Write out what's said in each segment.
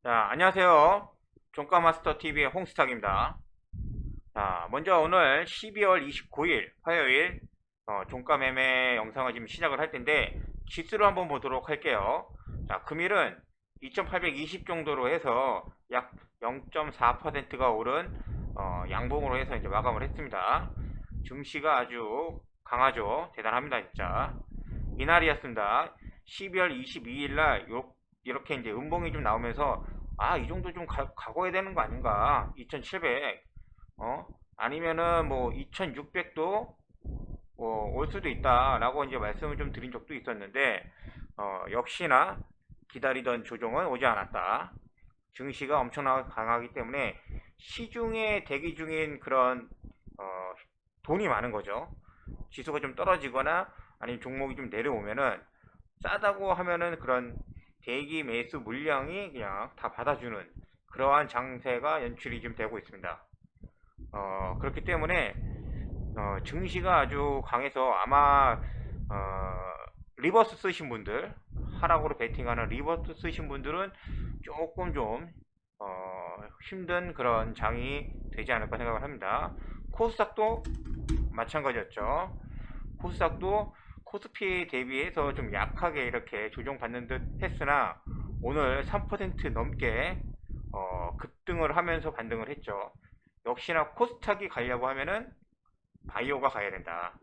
자, 안녕하세요. 종가마스터TV의 홍스탁입니다. 자, 먼저 오늘 12월 29일 화요일 종가 매매 영상을 지금 시작을 할 텐데 지수를 한번 보도록 할게요. 자, 금일은 2820 정도로 해서 약 0.4%가 오른 양봉으로 해서 이제 마감을 했습니다. 증시가 아주 강하죠. 대단합니다, 진짜. 이날이었습니다. 12월 22일 날 이렇게 이제 음봉이 좀 나오면서 이 정도 좀 가고야 되는 거 아닌가? 2700, 아니면은 뭐 2600도 올 수도 있다라고 이제 말씀을 좀 드린 적도 있었는데, 역시나 기다리던 조정은 오지 않았다. 증시가 엄청나게 강하기 때문에 시중에 대기 중인 그런 돈이 많은 거죠. 지수가 좀 떨어지거나 아니면 종목이 좀 내려오면은 싸다고 하면은 그런 대기 매수 물량이 그냥 다 받아주는 그러한 장세가 연출이 좀 되고 있습니다. 그렇기 때문에 증시가 아주 강해서 아마 리버스 쓰신 분들, 하락으로 베팅하는 리버스 쓰신 분들은 조금 좀 힘든 그런 장이 되지 않을까 생각을 합니다. 코스닥도 마찬가지였죠. 코스닥도 코스피 대비해서 좀 약하게 이렇게 조정받는 듯 했으나 오늘 3% 넘게 급등을 하면서 반등을 했죠. 역시나 코스닥이 가려고 하면은 바이오가 가야 된다.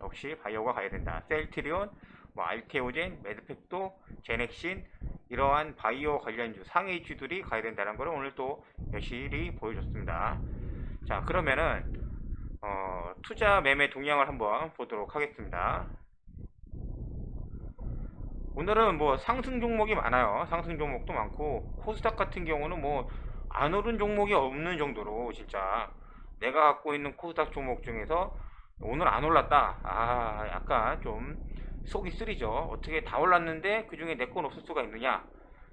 역시 바이오가 가야 된다. 셀트리온, 알테오젠, 매드팩도, 제넥신 이러한 바이오 관련주 상해주들이 가야 된다는 것을 오늘 또 여실히 보여줬습니다. 자, 그러면은 투자 매매 동향을 한번 보도록 하겠습니다. 오늘은 뭐 상승 종목이 많아요. 상승 종목도 많고 코스닥 같은 경우는 뭐 안 오른 종목이 없는 정도로 진짜 내가 갖고 있는 코스닥 종목 중에서 오늘 안 올랐다. 약간 좀 속이 쓰리죠. 어떻게 다 올랐는데 그 중에 내 건 없을 수가 있느냐.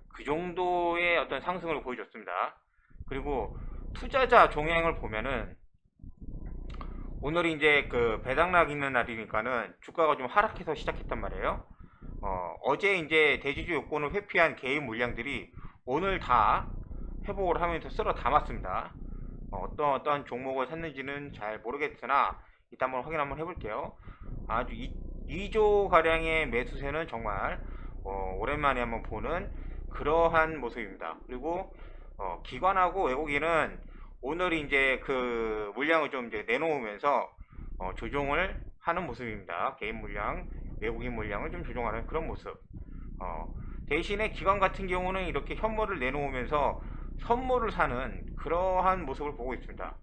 그 정도의 어떤 상승을 보여줬습니다. 그리고 투자자 종횡을 보면은 오늘이 이제 그 배당락 있는 날이니까는 주가가 좀 하락해서 시작했단 말이에요. 어제 이제 대주주 요건을 회피한 개인 물량들이 오늘 다 회복을 하면서 쓸어 담았습니다. 어떤 종목을 샀는지는 잘 모르겠으나 이따 한번 확인 한번 해볼게요. 아주 2조 가량의 매수세는 정말 오랜만에 한번 보는 그러한 모습입니다. 그리고 기관하고 외국인은 오늘 이제 그 물량을 좀 이제 내놓으면서 조정을 하는 모습입니다. 개인 물량, 외국인 물량을 좀 조정하는 그런 모습. 대신에 기관 같은 경우는 이렇게 현물을 내놓으면서 선물을 사는 그러한 모습을 보고 있습니다.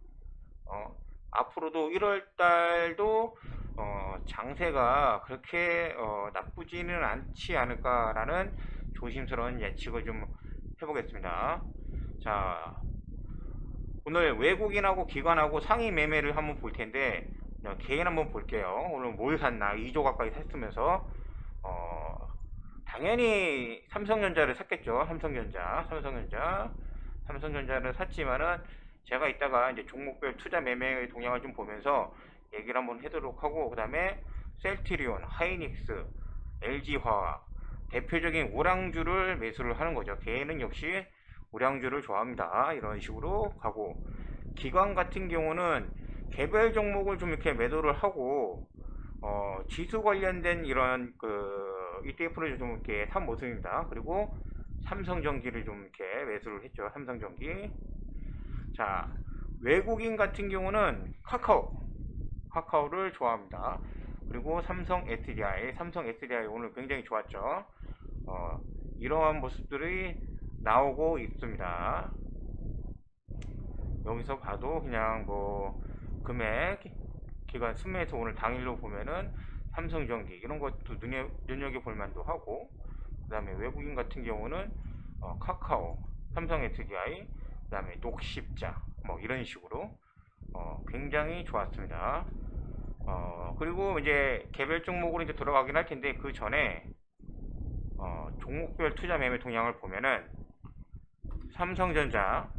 앞으로도 1월 달도 장세가 그렇게 나쁘지는 않지 않을까라는 조심스러운 예측을 좀 해보겠습니다. 자, 오늘 외국인하고 기관하고 상위 매매를 한번 볼 텐데 개인 한번 볼게요. 오늘 뭘 샀나 2조 가까이 샀으면서 당연히 삼성전자를 샀겠죠. 삼성전자를 샀지만은 제가 이따가 이제 종목별 투자 매매의 동향을 좀 보면서 얘기를 한번 해도록 하고, 그 다음에 셀트리온, 하이닉스, LG화학 대표적인 우량주를 매수를 하는 거죠. 개인은 역시 우량주를 좋아합니다. 이런 식으로 가고, 기관 같은 경우는 개별 종목을 좀 이렇게 매도를 하고 지수 관련된 이런 그 ETF를 좀 이렇게 산 모습입니다. 그리고 삼성전기를 좀 이렇게 매수를 했죠. 삼성전기. 자, 외국인 같은 경우는 카카오를 좋아합니다. 그리고 삼성 SDI 오늘 굉장히 좋았죠. 이러한 모습들이 나오고 있습니다. 여기서 봐도 그냥 뭐 금액 기간 순매수 오늘 당일로 보면은 삼성전기 이런 것도 눈여겨볼 만도 하고, 그 다음에 외국인 같은 경우는 카카오, 삼성 SDI, 그 다음에 녹십자 뭐 이런 식으로 굉장히 좋았습니다. 그리고 이제 개별 종목으로 이제 들어가긴 할 텐데 그 전에 종목별 투자 매매 동향을 보면은 삼성전자,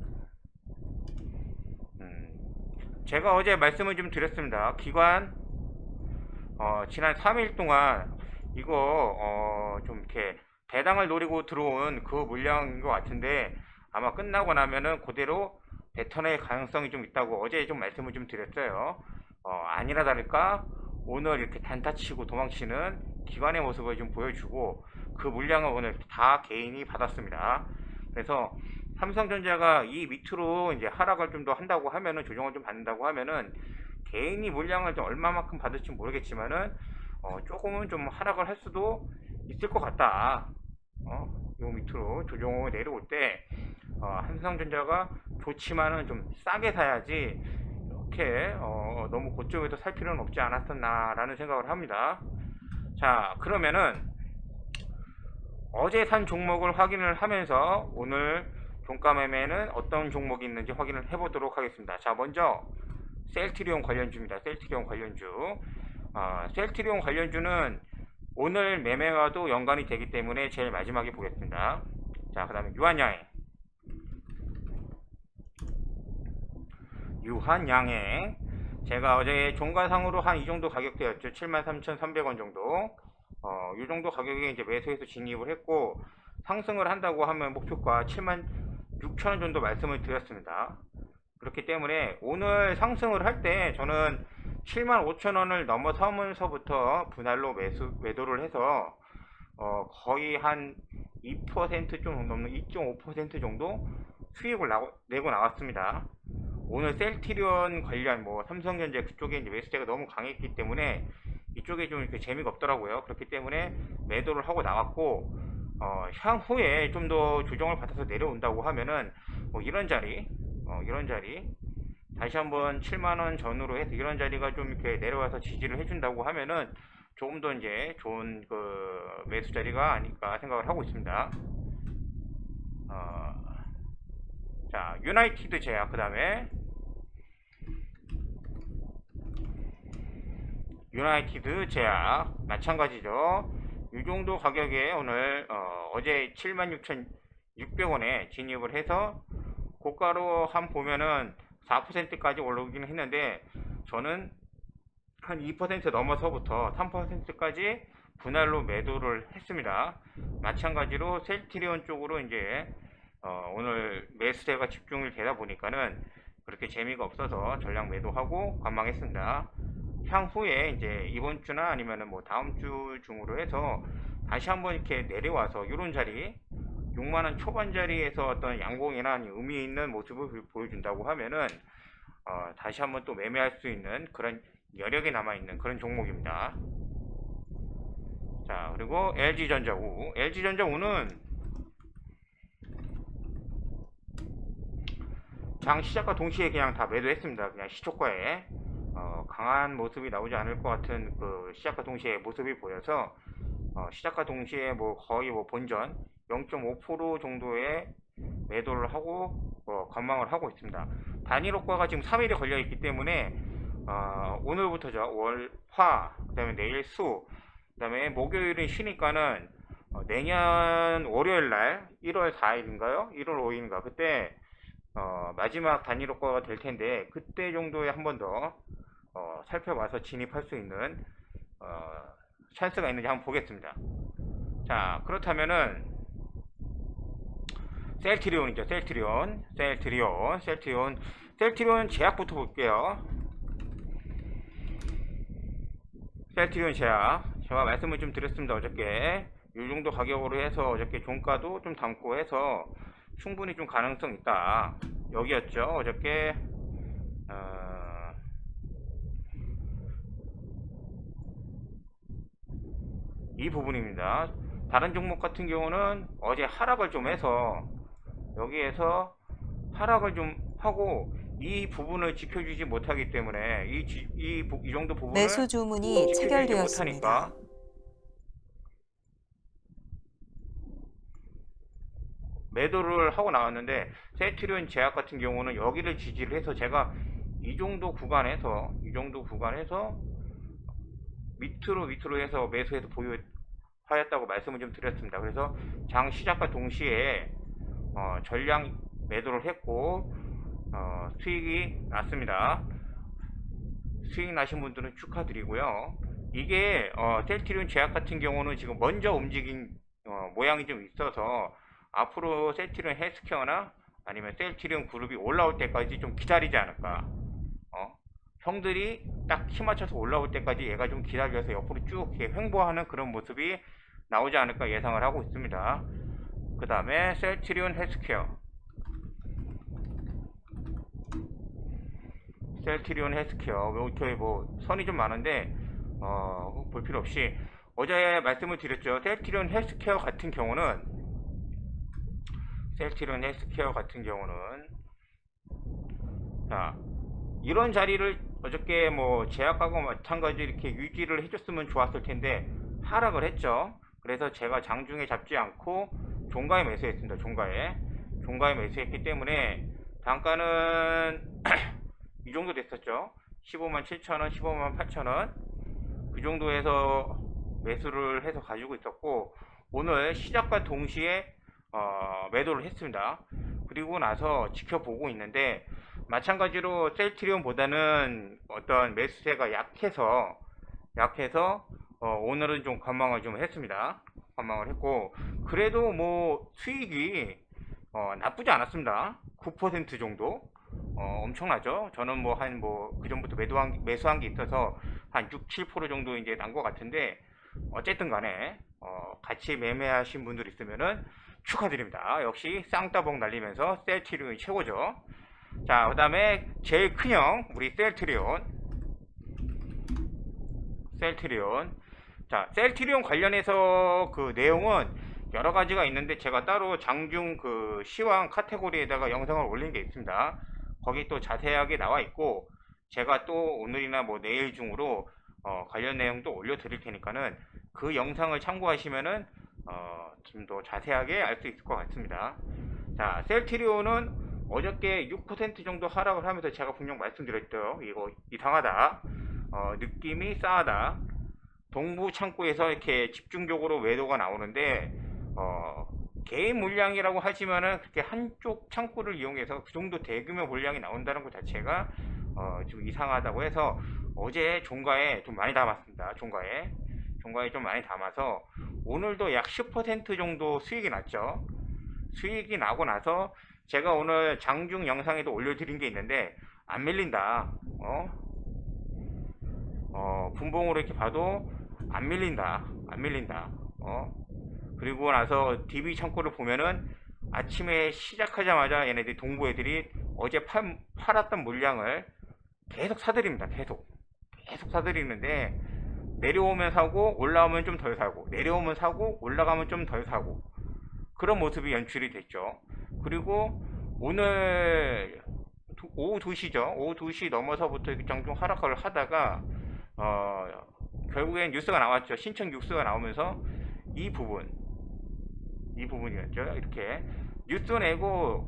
제가 어제 말씀을 좀 드렸습니다. 기관 지난 3일 동안 이거 좀 이렇게 배당을 노리고 들어온 그 물량인 것 같은데 아마 끝나고 나면은 그대로 뱉어낼 가능성이 좀 있다고 어제 좀 말씀을 좀 드렸어요. 아니나 다를까 오늘 이렇게 단타치고 도망치는 기관의 모습을 좀 보여주고 그 물량을 오늘 다 개인이 받았습니다. 그래서 삼성전자가 이 밑으로 이제 하락을 좀 더 한다고 하면은 조정을 좀 받는다고 하면은 개인이 물량을 좀 얼마만큼 받을지 모르겠지만은 조금은 좀 하락을 할 수도 있을 것 같다. 요 밑으로 조정을 내려올 때 삼성전자가 좋지만은 좀 싸게 사야지 이렇게 너무 고점에서 살 필요는 없지 않았었나 라는 생각을 합니다. 자, 그러면은 어제 산 종목을 확인을 하면서 오늘 종가 매매는 어떤 종목이 있는지 확인을 해보도록 하겠습니다. 자, 먼저 셀트리온 관련주입니다. 셀트리온 관련주. 셀트리온 관련주는 오늘 매매와도 연관이 되기 때문에 제일 마지막에 보겠습니다. 자, 그 다음에 유한양행. 제가 어제 종가상으로 한 이 정도 가격대였죠. 73,300원 정도. 이 정도 가격에 이제 매수해서 진입을 했고, 상승을 한다고 하면 목표가 76,000원 정도 말씀을 드렸습니다. 그렇기 때문에 오늘 상승을 할 때 저는 75,000원을 넘어서면서부터 분할로 매도를 해서 거의 한 2% 좀 넘는 2.5% 정도 수익을 내고 나왔습니다. 오늘 셀트리온 관련 삼성전자 그쪽에 이제 매수세가 너무 강했기 때문에 이쪽에 좀 이렇게 재미가 없더라고요. 그렇기 때문에 매도를 하고 나왔고 향후에 좀 더 조정을 받아서 내려온다고 하면은 이런 자리 다시 한번 7만원 전후로 해서 이런 자리가 좀 이렇게 내려와서 지지를 해준다고 하면은 조금 더 이제 좋은 그 매수 자리가 아닐까 생각을 하고 있습니다. 자, 유나이티드 제약, 그 다음에 유나이티드 제약 마찬가지죠. 이 정도 가격에 오늘 어제 76,600원에 진입을 해서 고가로 한 보면은 4%까지 올라오긴 했는데 저는 한 2% 넘어서부터 3%까지 분할로 매도를 했습니다. 마찬가지로 셀트리온 쪽으로 이제 오늘 매수세가 집중이 되다 보니까는 그렇게 재미가 없어서 전량 매도하고 관망했습니다. 향후에 이제 이번 주나 아니면은 다음 주 중으로 해서 다시 한번 이렇게 내려와서 이런 자리 6만원 초반 자리에서 어떤 양봉이나 의미 있는 모습을 보여준다고 하면은 다시 한번 또 매매할 수 있는 그런 여력이 남아있는 그런 종목입니다. 자, 그리고 LG전자우는 장 시작과 동시에 그냥 다 매도했습니다. 그냥 시초가에 강한 모습이 나오지 않을 것 같은 그 시작과 동시에 모습이 보여서 시작과 동시에 거의 본전 0.5% 정도의 매도를 하고 관망을 하고 있습니다. 단일 호가가 지금 3일에 걸려 있기 때문에 오늘부터죠. 월, 화, 그 다음에 내일 수, 그 다음에 목요일은 쉬니까는 내년 월요일날 1월 4일인가요? 1월 5일인가 그때 마지막 단일 호가가 될 텐데 그때 정도에 한 번 더 살펴봐서 진입할 수 있는 찬스가 있는지 한번 보겠습니다. 자, 그렇다면은 셀트리온이죠. 셀트리온 제약부터 볼게요. 셀트리온 제약 제가 말씀을 좀 드렸습니다. 어저께 이 정도 가격으로 해서 어저께 종가도 좀 담고 해서 충분히 좀 가능성 있다. 여기였죠. 어저께 이 부분입니다. 다른 종목 같은 경우는 어제 하락을 좀 해서 여기에서 하락을 좀 하고 이 부분을 지켜주지 못하기 때문에 이 정도 부분을 매수 주문이 지켜주지 체결되었습니다. 못하니까 매도를 하고 나왔는데 셀트리온 제약 같은 경우는 여기를 지지를 해서 제가 이 정도 구간에서 밑으로 해서 매수해서 보유하였다고 말씀을 좀 드렸습니다. 그래서 장 시작과 동시에 전량 매도를 했고 수익이 났습니다. 수익 나신 분들은 축하드리고요. 이게 셀트리온 제약 같은 경우는 지금 먼저 움직인 모양이 좀 있어서 앞으로 셀트리온 헬스케어나 아니면 셀트리온 그룹이 올라올 때까지 좀 기다리지 않을까. 형들이 딱 키 맞춰서 올라올 때까지 얘가 좀 기다려서 옆으로 쭉 이렇게 횡보하는 그런 모습이 나오지 않을까 예상을 하고 있습니다. 그 다음에 셀트리온 헬스케어. 셀트리온 헬스케어 이렇게 뭐 선이 좀 많은데 볼 필요 없이 어제 말씀을 드렸죠. 셀트리온 헬스케어 같은 경우는 자, 이런 자리를 어저께 뭐 제약하고 마찬가지 이렇게 유지를 해줬으면 좋았을 텐데 하락을 했죠. 그래서 제가 장중에 잡지 않고 종가에 매수했습니다. 종가에 매수했기 때문에 단가는 이 정도 됐었죠. 15만 7천원, 15만 8천원 그 정도에서 매수를 해서 가지고 있었고 오늘 시작과 동시에 매도를 했습니다. 그리고 나서 지켜보고 있는데 마찬가지로 셀트리온보다는 어떤 매수세가 약해서 오늘은 좀 관망을 좀 했습니다. 관망을 했고 그래도 뭐 수익이 나쁘지 않았습니다. 9% 정도 엄청나죠. 저는 뭐 그 전부터 매수한 게 있어서 한 6, 7% 정도 이제 난 것 같은데 어쨌든 간에 같이 매매하신 분들 있으면은 축하드립니다. 역시 쌍따봉 날리면서 셀트리온이 최고죠. 자, 그 다음에 제일 큰형 우리 셀트리온. 자, 셀트리온 관련해서 그 내용은 여러 가지가 있는데 제가 따로 장중 그 시황 카테고리에다가 영상을 올린 게 있습니다. 거기 또 자세하게 나와 있고 제가 또 오늘이나 뭐 내일 중으로 관련 내용도 올려 드릴 테니까는 그 영상을 참고하시면은 좀 더 자세하게 알 수 있을 것 같습니다. 자, 셀트리온은 어저께 6% 정도 하락을 하면서 제가 분명 말씀드렸죠. 이거 이상하다. 느낌이 싸하다. 동부 창구에서 이렇게 집중적으로 매도가 나오는데 개인 물량이라고 하지만은 그렇게 한쪽 창구를 이용해서 그 정도 대규모 물량이 나온다는 것 자체가 좀 이상하다고 해서 어제 종가에 좀 많이 담았습니다. 종가에 좀 많이 담아서 오늘도 약 10% 정도 수익이 났죠. 수익이 나고 나서 제가 오늘 장중 영상에도 올려드린 게 있는데 안 밀린다. 분봉으로 이렇게 봐도 안 밀린다. 그리고 나서 DB 창고를 보면은 아침에 시작하자마자 얘네들이 동부 애들이 어제 팔았던 물량을 계속 사들입니다. 계속 사들이는데 내려오면 사고 올라오면 좀 덜 사고 내려오면 사고 올라가면 좀 덜 사고 그런 모습이 연출이 됐죠. 그리고 오늘 오후 2시죠. 오후 2시 넘어서부터 장중 하락을 하다가 결국엔 뉴스가 나왔죠. 신청 뉴스가 나오면서 이 부분이었죠. 이렇게 뉴스 내고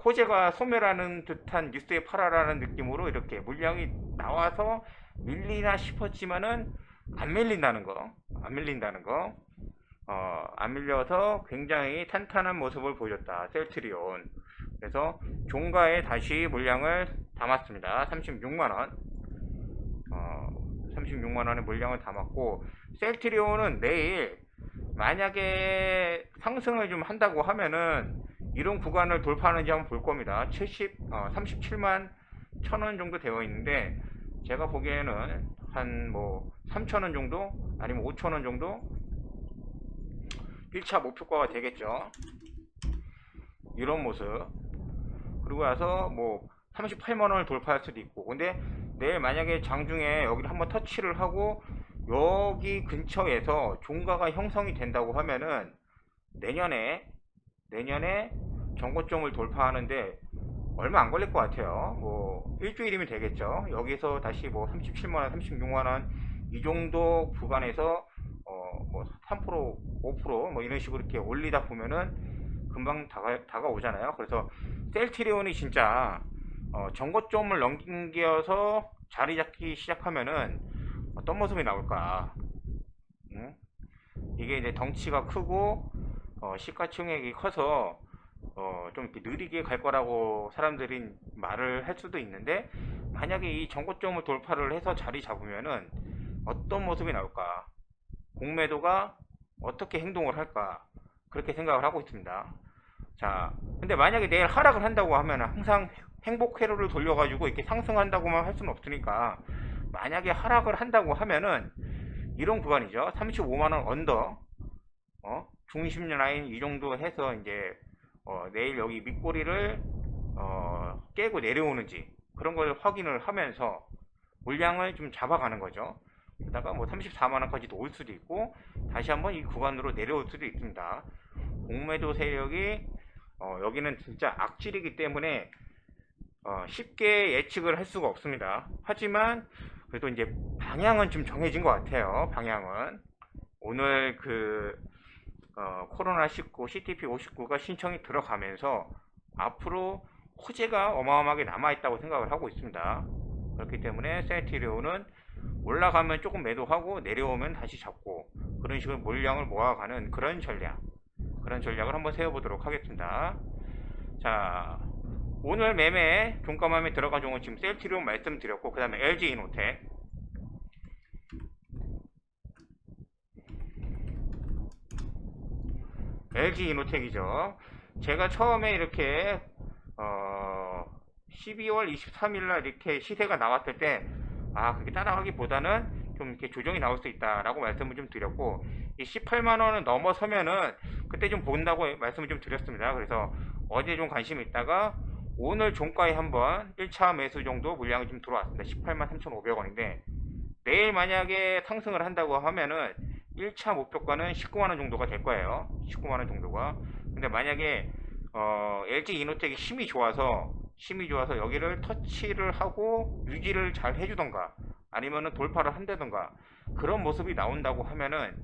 호재가 소멸하는 듯한 뉴스에 팔아라는 느낌으로 이렇게 물량이 나와서 밀리나 싶었지만은 안 밀린다는 거. 안 밀려서 굉장히 탄탄한 모습을 보여줬다. 셀트리온. 그래서 종가에 다시 물량을 담았습니다. 36만원. 36만원의 물량을 담았고, 셀트리온은 내일 만약에 상승을 좀 한다고 하면은 이런 구간을 돌파하는지 한번 볼 겁니다. 37만 1000원 정도 되어 있는데 제가 보기에는 한 뭐 3000원 정도 아니면 5000원 정도 1차 목표가가 되겠죠. 이런 모습. 그리고 나서 뭐 38만원을 돌파할 수도 있고, 근데 내일 만약에 장중에 여기를 한번 터치를 하고 여기 근처에서 종가가 형성이 된다고 하면은 내년에 정고점을 돌파하는데 얼마 안 걸릴 것 같아요. 뭐 일주일이면 되겠죠. 여기서 다시 뭐 37만원 36만원 이 정도 구간에서 뭐 3% 5% 뭐 이런 식으로 이렇게 올리다 보면은 금방 다가오잖아요. 그래서 셀트리온이 진짜 정고점을 넘겨서 자리 잡기 시작하면은 어떤 모습이 나올까. 이게 이제 덩치가 크고 시가총액이 커서 좀 이렇게 느리게 갈 거라고 사람들이 말을 할 수도 있는데, 만약에 이 정고점을 돌파를 해서 자리 잡으면은 어떤 모습이 나올까. 공매도가 어떻게 행동을 할까 그렇게 생각을 하고 있습니다. 자, 근데 만약에 내일 하락을 한다고 하면 항상 행복 회로를 돌려가지고 이렇게 상승한다고만 할 수는 없으니까, 만약에 하락을 한다고 하면은 이런 구간이죠. 35만원 언더, 중심 라인 이 정도 해서 이제 내일 여기 밑꼬리를 깨고 내려오는지 그런 걸 확인을 하면서 물량을 좀 잡아가는 거죠. 그러다가 뭐 34만원까지도 올 수도 있고 다시 한번 이 구간으로 내려올 수도 있습니다. 공매도 세력이 여기는 진짜 악질이기 때문에 쉽게 예측을 할 수가 없습니다. 하지만 그래도 이제 방향은 좀 정해진 것 같아요. 방향은 오늘 그 코로나19 CTP59가 신청이 들어가면서 앞으로 호재가 어마어마하게 남아있다고 생각을 하고 있습니다. 그렇기 때문에 셀트리온은 올라가면 조금 매도하고 내려오면 다시 잡고 그런 식으로 물량을 모아가는 그런 전략을 한번 세워보도록 하겠습니다. 자, 오늘 매매 종가 매매 들어간 종은 지금 셀트리온 말씀드렸고, 그 다음에 LG 이노텍, LG 이노텍이죠. 제가 처음에 이렇게 12월 23일날 이렇게 시세가 나왔을 때 그렇게 따라가기보다는 좀 이렇게 조정이 나올 수 있다라고 말씀을 좀 드렸고, 이 18만원을 넘어서면은 그때 좀 본다고 말씀을 좀 드렸습니다. 그래서 어제 좀 관심이 있다가 오늘 종가에 한번 1차 매수 정도 물량이 좀 들어왔습니다. 18만 3,500원인데 내일 만약에 상승을 한다고 하면은 1차 목표가는 19만원 정도가 될 거예요. 19만원 정도가. 근데 만약에 LG 이노텍이 힘이 좋아서 여기를 터치를 하고 유지를 잘 해주던가 아니면은 돌파를 한다던가 그런 모습이 나온다고 하면은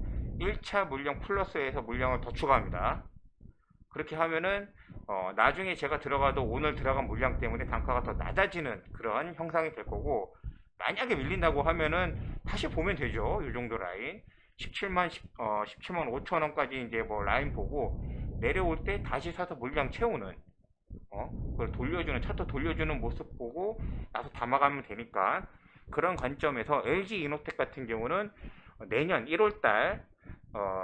1차 물량 플러스에서 물량을 더 추가합니다. 그렇게 하면은 나중에 제가 들어가도 오늘 들어간 물량 때문에 단가가 더 낮아지는 그런 형상이 될 거고, 만약에 밀린다고 하면은 다시 보면 되죠. 이 정도 라인 17만 5천원까지 이제 뭐 라인 보고 내려올 때 다시 사서 물량 채우는 그걸 돌려주는, 차트 돌려주는 모습 보고 나서 담아가면 되니까, 그런 관점에서 LG 이노텍 같은 경우는 내년 1월달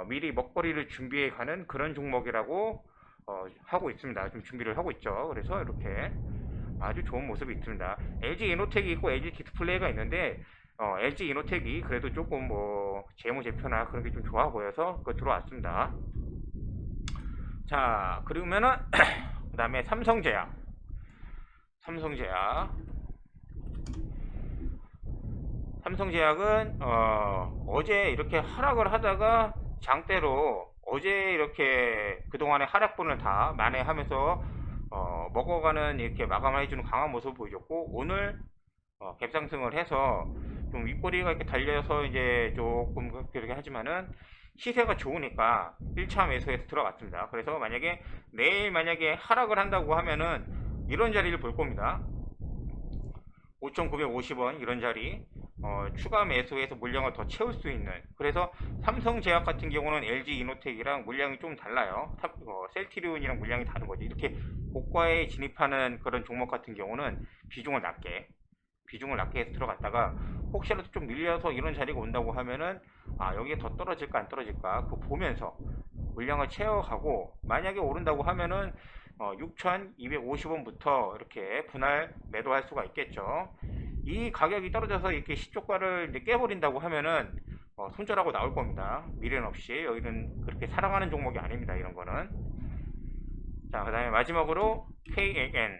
미리 먹거리를 준비해 가는 그런 종목이라고 하고 있습니다. 좀 준비를 하고 있죠. 그래서 이렇게 아주 좋은 모습이 있습니다. LG 이노텍이 있고 LG 디스플레이가 있는데 LG 이노텍이 그래도 조금 뭐 재무제표나 그런 게 좀 좋아 보여서 그거 들어왔습니다. 자, 그러면은 그 다음에 삼성제약 삼성제약은 어제 이렇게 하락을 하다가 장대로 어제 이렇게 그동안의 하락분을 다 만회하면서 먹어가는 이렇게 마감을 해주는 강한 모습을 보여줬고, 오늘 갭상승을 해서 좀 윗꼬리가 이렇게 달려서 이제 조금 그렇게 하지만은 시세가 좋으니까 1차 매수에서 들어갔습니다. 그래서 만약에 내일 만약에 하락을 한다고 하면은 이런 자리를 볼 겁니다. 5,950원 이런 자리 추가 매수해서 물량을 더 채울 수 있는, 그래서 삼성제약 같은 경우는 LG 이노텍이랑 물량이 좀 달라요. 셀트리온이랑 물량이 다른 거지. 이렇게 고가에 진입하는 그런 종목 같은 경우는 비중을 낮게 해서 들어갔다가 혹시라도 좀 밀려서 이런 자리가 온다고 하면은 여기에 더 떨어질까 안 떨어질까 그거 보면서 물량을 채워가고, 만약에 오른다고 하면은 6,250원부터 이렇게 분할 매도할 수가 있겠죠. 이 가격이 떨어져서 이렇게 시초가를 이제 깨버린다고 하면은 손절하고 나올 겁니다. 미련 없이. 여기는 그렇게 사랑하는 종목이 아닙니다. 이런 거는. 자, 그 다음에 마지막으로 KNN.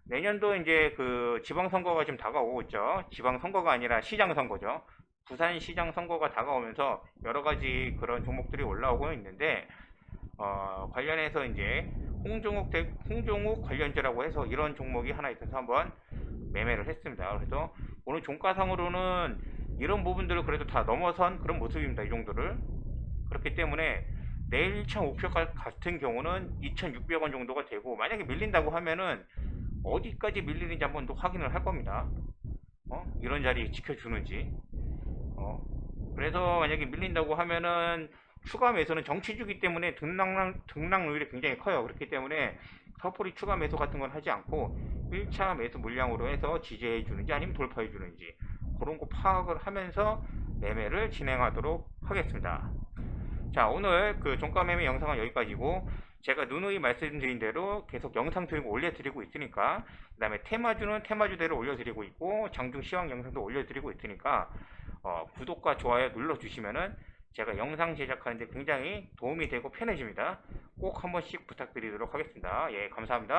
내년도 이제 그 지방선거가 좀 다가오고 있죠. 지방선거가 아니라 시장선거죠. 부산시장 선거가 다가오면서 여러가지 그런 종목들이 올라오고 있는데, 관련해서 이제 홍종욱 관련주라고 해서 이런 종목이 하나 있어서 한번 매매를 했습니다. 그래서 오늘 종가상으로는 이런 부분들을 그래도 다 넘어선 그런 모습입니다. 이 정도를. 그렇기 때문에 내일 1차 목표 같은 경우는 2,600원 정도가 되고, 만약에 밀린다고 하면은 어디까지 밀리는지 한번 더 확인을 할 겁니다. 이런 자리 지켜주는지. 그래서 만약에 밀린다고 하면은 추가 매수는 정치주기 때문에 등락률이 굉장히 커요. 그렇기 때문에 섣불리 추가 매수 같은 건 하지 않고 1차 매수 물량으로 해서 지지해 주는지 아니면 돌파해 주는지 그런 거 파악을 하면서 매매를 진행하도록 하겠습니다. 자, 오늘 그 종가 매매 영상은 여기까지고, 제가 누누이 말씀드린 대로 계속 영상 들고 올려드리고 있으니까, 그 다음에 테마주는 테마주대로 올려드리고 있고, 장중 시황 영상도 올려드리고 있으니까, 구독과 좋아요 눌러주시면은 제가 영상 제작하는데 굉장히 도움이 되고 편해집니다. 꼭 한 번씩 부탁드리도록 하겠습니다. 예, 감사합니다.